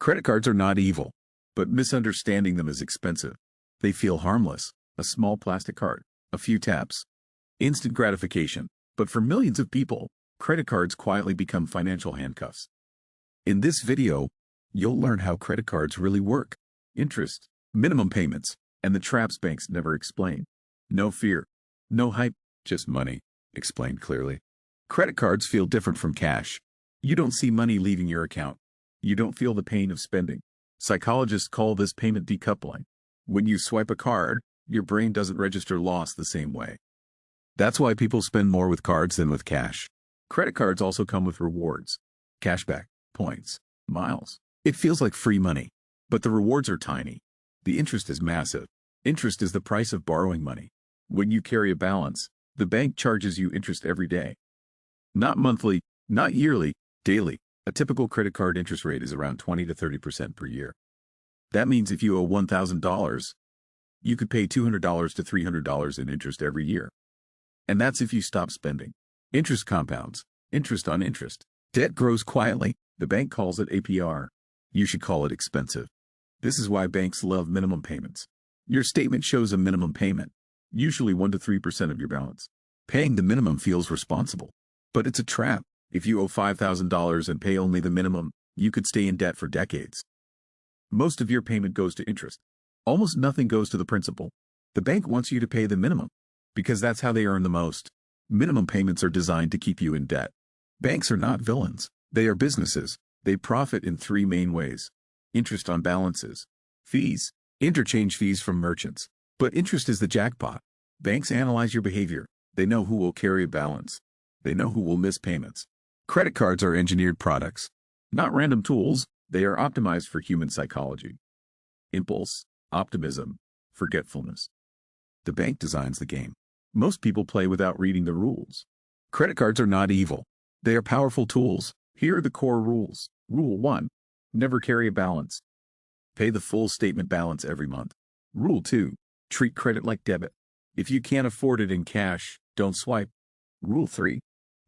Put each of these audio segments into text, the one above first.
Credit cards are not evil, but misunderstanding them is expensive. They feel harmless, a small plastic card, a few taps, instant gratification. But for millions of people, credit cards quietly become financial handcuffs. In this video, you'll learn how credit cards really work, interest, minimum payments, and the traps banks never explain. No fear, no hype, just money, explained clearly. Credit cards feel different from cash. You don't see money leaving your account. You don't feel the pain of spending. Psychologists call this payment decoupling. When you swipe a card, your brain doesn't register loss the same way. That's why people spend more with cards than with cash. Credit cards also come with rewards, cashback, points, miles. It feels like free money, but the rewards are tiny. The interest is massive. Interest is the price of borrowing money. When you carry a balance, the bank charges you interest every day. Not monthly, not yearly, daily. A typical credit card interest rate is around 20 to 30% per year. That means if you owe $1,000, you could pay $200 to $300 in interest every year. And that's if you stop spending. Interest compounds, interest on interest. Debt grows quietly. The bank calls it APR. You should call it expensive. This is why banks love minimum payments. Your statement shows a minimum payment, usually 1 to 3% of your balance. Paying the minimum feels responsible, but it's a trap. If you owe $5,000 and pay only the minimum, you could stay in debt for decades. Most of your payment goes to interest. Almost nothing goes to the principal. The bank wants you to pay the minimum, because that's how they earn the most. Minimum payments are designed to keep you in debt. Banks are not villains. They are businesses. They profit in three main ways. Interest on balances, fees, interchange fees from merchants. But interest is the jackpot. Banks analyze your behavior. They know who will carry a balance. They know who will miss payments. Credit cards are engineered products, not random tools. They are optimized for human psychology. Impulse, optimism, forgetfulness. The bank designs the game. Most people play without reading the rules. Credit cards are not evil. They are powerful tools. Here are the core rules. Rule 1. Never carry a balance. Pay the full statement balance every month. Rule 2. Treat credit like debit. If you can't afford it in cash, don't swipe. Rule 3.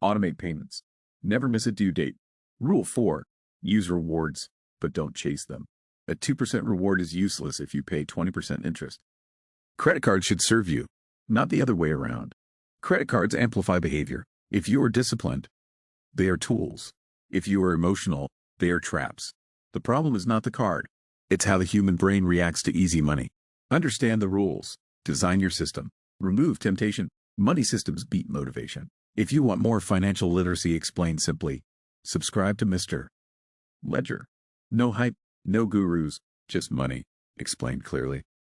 Automate payments. Never miss a due date. Rule 4. Use rewards, but don't chase them. A 2% reward is useless if you pay 20% interest. Credit cards should serve you, not the other way around. Credit cards amplify behavior. If you are disciplined, they are tools. If you are emotional, they are traps. The problem is not the card. It's how the human brain reacts to easy money. Understand the rules. Design your system. Remove temptation. Money systems beat motivation. If you want more financial literacy explained simply, subscribe to Mr. Ledger. No hype, no gurus, just money, explained clearly.